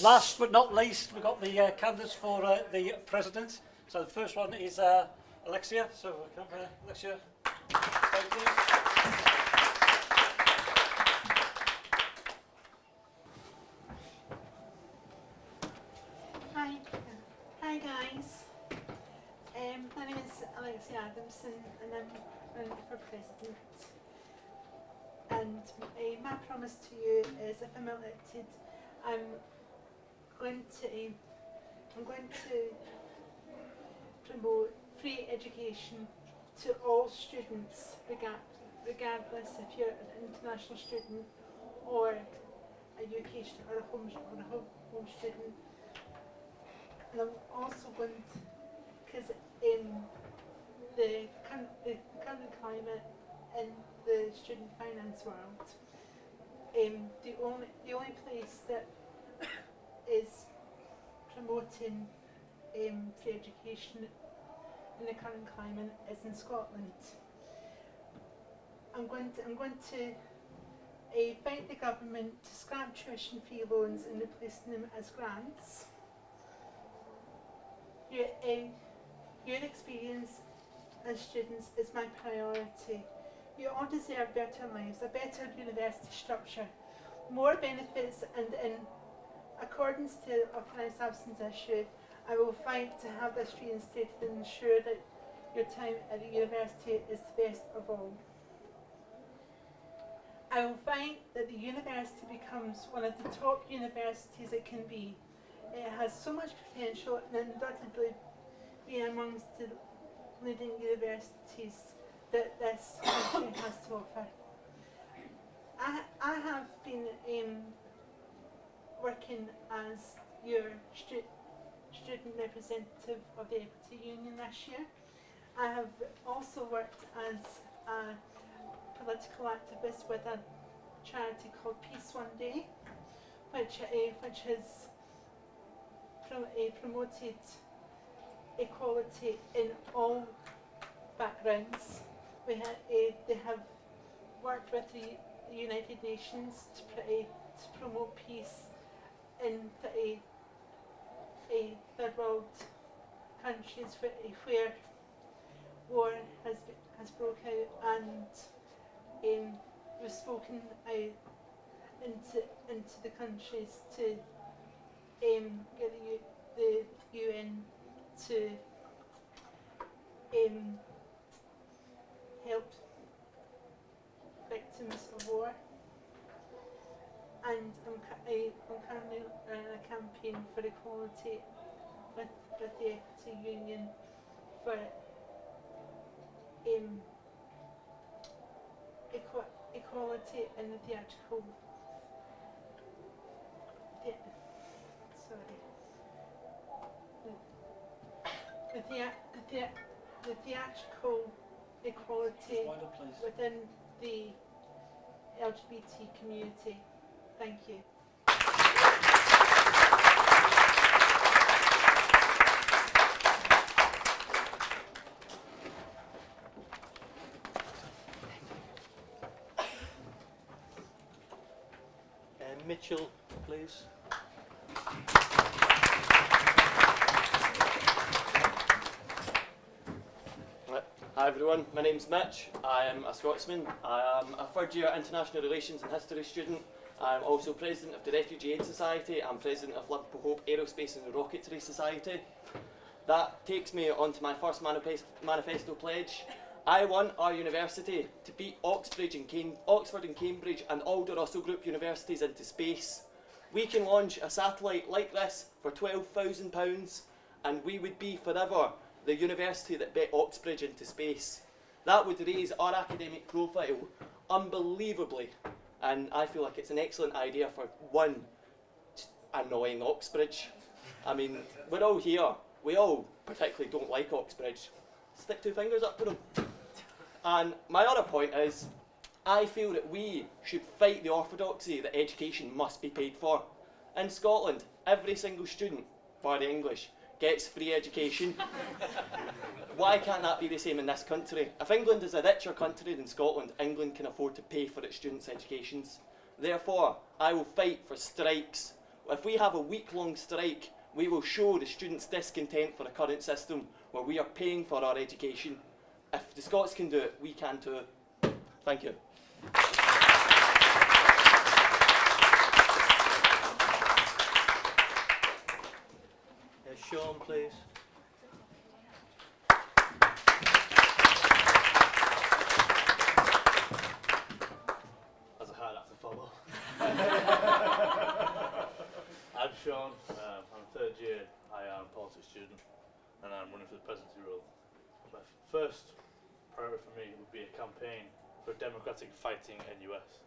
Last but not least, we've got the candidates for the president. So the first one is Alexia. So come Alexia. Thank you. Hi guys. My name is Alexia Adamson and I'm running for president. And my promise to you is, if I'm elected, I'm going to promote free education to all students, regardless if you're an international student or a UK student or a home student. And I'm also going to, because in the current climate in the student finance world, the only place that is promoting free education in the current climate is in Scotland. I'm going to fight the government to scrap tuition fee loans and replacing them as grants. Your experience as students is my priority. You all deserve better lives, a better university structure, more benefits, and in accordance to the authorised absence issue, I will fight to have this reinstated and ensure that your time at the university is the best of all. I will fight that the university becomes one of the top universities it can be. It has so much potential and undoubtedly be amongst the leading universities that this country has to offer. I have been working as your student representative of the Equity Union this year. I have also worked as a political activist with a charity called Peace One Day, which has promoted equality in all backgrounds. They have worked with the United Nations to promote peace in a third world countries where war has broke out, and we've spoken out into the countries to get the UN to help victims of war, and I'm currently running a campaign for equality with the Equity Union for equality in the theatrical the theatrical equality within the LGBT community. Thank you. Mitchell, please. Hi everyone, my name's Mitch. I am a Scotsman. I am a third year International Relations and History student. I am also President of the Refugee Aid Society and President of Liverpool Hope Aerospace and Rocketry Society. That takes me on to my first manifesto pledge. I want our university to beat Oxford and Cambridge and all the Russell Group universities into space. We can launch a satellite like this for £12,000 and we would be forever the university that bet Oxbridge into space. That would raise our academic profile unbelievably, and I feel like it's an excellent idea for one annoying Oxbridge. I mean, we're all here. We all particularly don't like Oxbridge. Stick two fingers up to them. And my other point is, I feel that we should fight the orthodoxy that education must be paid for. In Scotland, every single student, bar the English, gets free education. Why can't that be the same in this country? If England is a richer country than Scotland, England can afford to pay for its students' educations. Therefore, I will fight for strikes If we have a week-long strike, we will show the students discontent for the current system where we are paying for our education. If the Scots can do it, we can too. Thank you. Sean, please. That's a hard act to follow. I'm Sean, I'm third year, I am a politics student and I'm running for the presidency role. My first priority for me would be a campaign for democratic fighting NUS.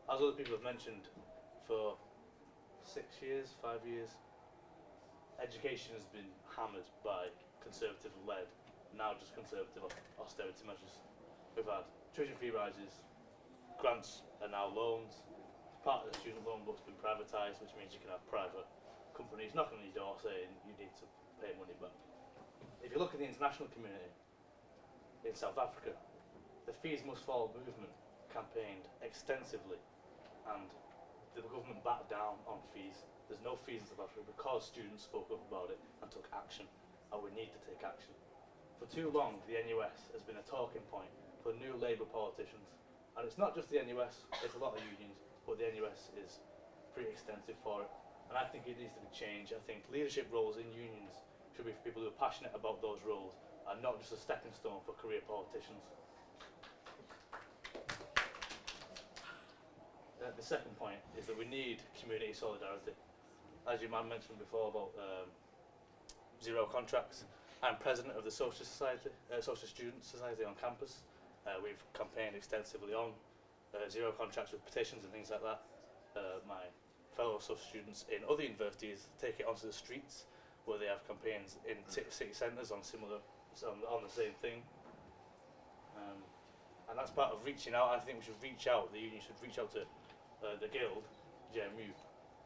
As other people have mentioned, for 5 years, education has been hammered by Conservative-led, now just Conservative austerity measures. We've had tuition fee rises, grants are now loans, part of the student loan book's been privatised, which means you can have private companies knocking on your door saying you need to pay money back. If you look at the international community in South Africa, the Fees Must Fall movement campaigned extensively and the government backed down on fees. There's no fees in South Africa because students spoke up about it and took action, and we need to take action. For too long, the NUS has been a talking point for new Labour politicians, and it's not just the NUS, it's a lot of unions, but the NUS is pretty extensive for it, and I think it needs to be changed. I think leadership roles in unions should be for people who are passionate about those roles and not just a stepping stone for career politicians. The second point is that we need community solidarity. As your man mentioned before about zero contracts, I'm president of the Social Student Society on campus. We've campaigned extensively on zero contracts with petitions and things like that. My fellow social students in other universities take it onto the streets where they have campaigns in city centres on the same thing. And that's part of reaching out. I think we should reach out, the union should reach out to the Guild, JMU,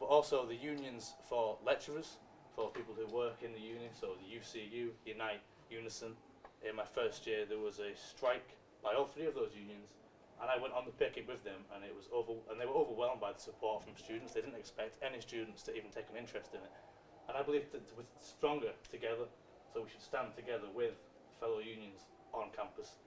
but also the unions for lecturers, for people who work in the uni, so the UCU, Unite, Unison. In my first year there was a strike by all three of those unions, and I went on the picket with them, and they were overwhelmed by the support from students. They didn't expect any students to even take an interest in it. And I believe that we're stronger together, so we should stand together with fellow unions on campus.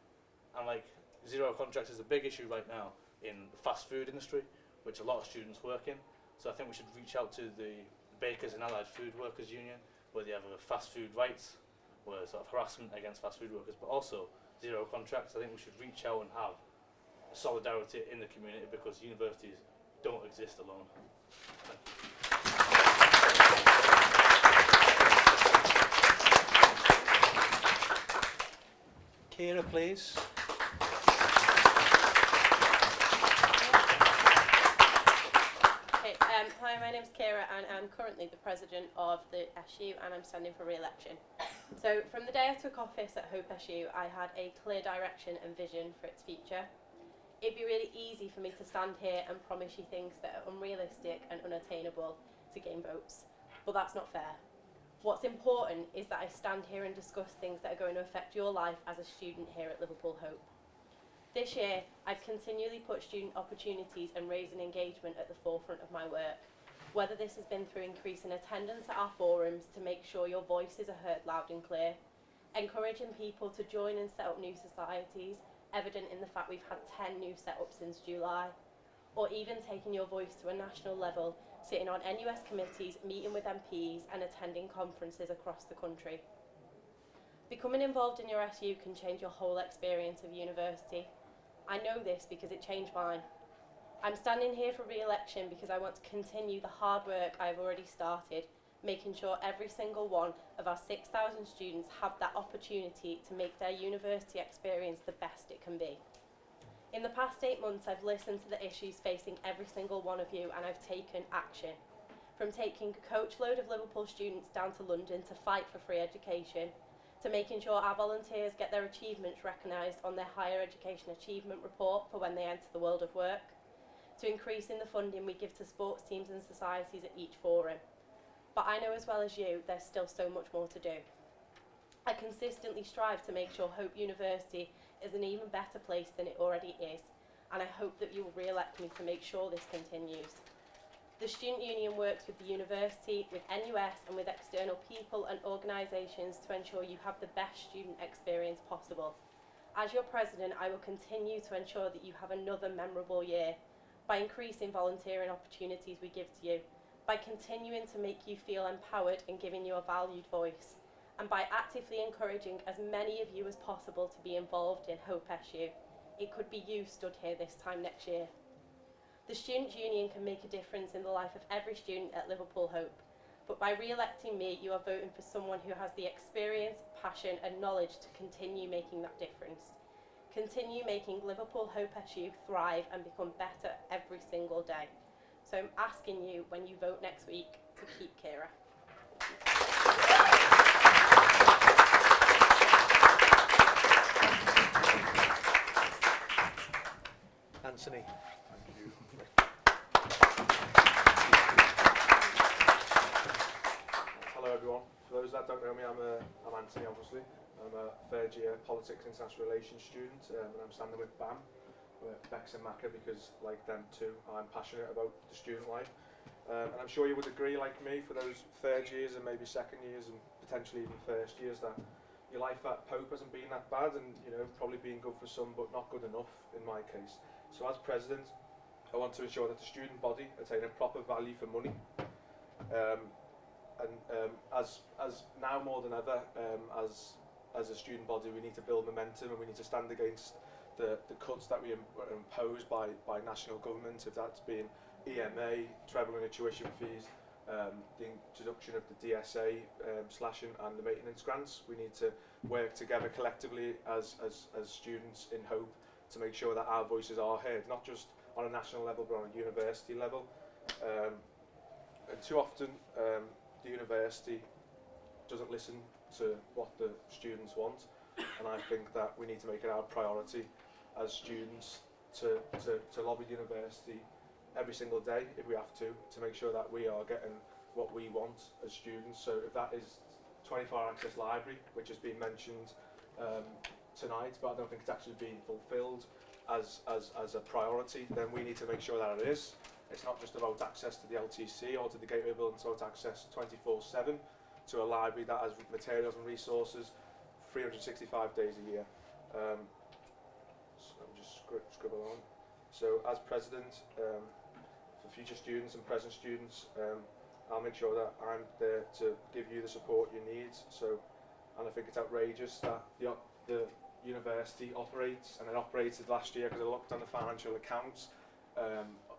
And like zero contracts is a big issue right now in the fast food industry, which a lot of students work in. So I think we should reach out to the Bakers and Allied Food Workers Union, where they have a fast food rights, where sort of harassment against fast food workers, but also zero contracts. I think we should reach out and have solidarity in the community because universities don't exist alone. Kira, please. Hi, my name's Kira and I'm currently the president of the SU and I'm standing for re-election. So from the day I took office at Hope SU, I had a clear direction and vision for its future. It'd be really easy for me to stand here and promise you things that are unrealistic and unattainable to gain votes, but that's not fair. What's important is that I stand here and discuss things that are going to affect your life as a student here at Liverpool Hope. This year, I've continually put student opportunities and raising engagement at the forefront of my work, whether this has been through increasing attendance at our forums to make sure your voices are heard loud and clear, encouraging people to join and set up new societies, evident in the fact we've had 10 new set-ups since July, or even taking your voice to a national level, sitting on NUS committees, meeting with MPs and attending conferences across the country. Becoming involved in your SU can change your whole experience of university. I know this because it changed mine. I'm standing here for re-election because I want to continue the hard work I've already started, making sure every single one of our 6,000 students have that opportunity to make their university experience the best it can be. In the past 8 months, I've listened to the issues facing every single one of you and I've taken action. From taking a coachload of Liverpool students down to London to fight for free education, to making sure our volunteers get their achievements recognised on their Higher Education Achievement Report for when they enter the world of work, to increasing the funding we give to sports teams and societies at each forum. But I know as well as you, there's still so much more to do. I consistently strive to make sure Hope University is an even better place than it already is, and I hope that you will re-elect me to make sure this continues. The Student Union works with the university, with NUS and with external people and organisations to ensure you have the best student experience possible. As your president, I will continue to ensure that you have another memorable year by increasing volunteering opportunities we give to you, by continuing to make you feel empowered and giving you a valued voice, and by actively encouraging as many of you as possible to be involved in Hope SU. It could be you stood here this time next year. The Student Union can make a difference in the life of every student at Liverpool Hope, but by re-electing me, you are voting for someone who has the experience, passion and knowledge to continue making that difference. Continue making Liverpool Hope SU thrive and become better every single day. So I'm asking you, when you vote next week, to keep Kira. Anthony. Hello everyone. For those that don't know me, I'm Anthony obviously. I'm a third year Politics and International Relations student and I'm standing with BAM, Bex and Macca, because like them too, I'm passionate about the student life. And I'm sure you would agree like me, for those third years and maybe second years and potentially even first years, that your life at Pope hasn't been that bad and probably been good for some but not good enough in my case. So as president, I want to ensure that the student body attain a proper value for money. As now more than ever, as a student body, we need to build momentum and we need to stand against the cuts that we are imposed by national government, if that's been EMA, trebling of tuition fees, the introduction of the DSA slashing and the maintenance grants. We need to work together collectively as students in Hope to make sure that our voices are heard, not just on a national level but on a university level. And too often the university doesn't listen to what the students want, and I think that we need to make it our priority as students to lobby the university every single day if we have to make sure that we are getting what we want as students. So if that is 24-hour access library, which has been mentioned tonight, but I don't think it's actually being fulfilled as a priority, then we need to make sure that it is. It's not just about access to the LTC or to the Gateway building, it's about access 24/7 to a library that has materials and resources 365 days a year. So let me just scribble on. So as president, for future students and present students, I'll make sure that I'm there to give you the support you need. So, and I think it's outrageous that the university operates, and it operated last year because I looked on the financial accounts,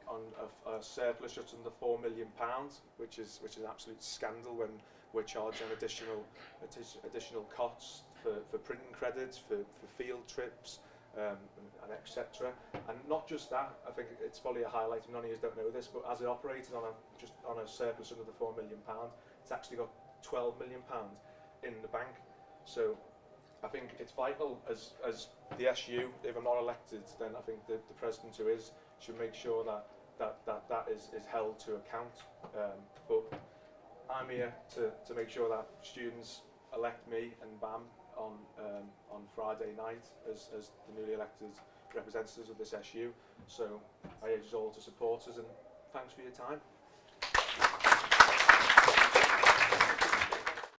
on a surplus just under £4 million, which is an absolute scandal when we're charging additional costs for printing credits, for field trips, and etc. And not just that, I think it's probably a highlight, and none of you don't know this, but as it operated on a surplus under the £4 million, it's actually got £12 million in the bank. So I think it's vital as the SU, if I'm not elected, then I think the president who is should make sure that is held to account. But I'm here to make sure that students elect me and BAM on Friday night as the newly elected representatives of this SU. So I urge you all to support us, and thanks for your time.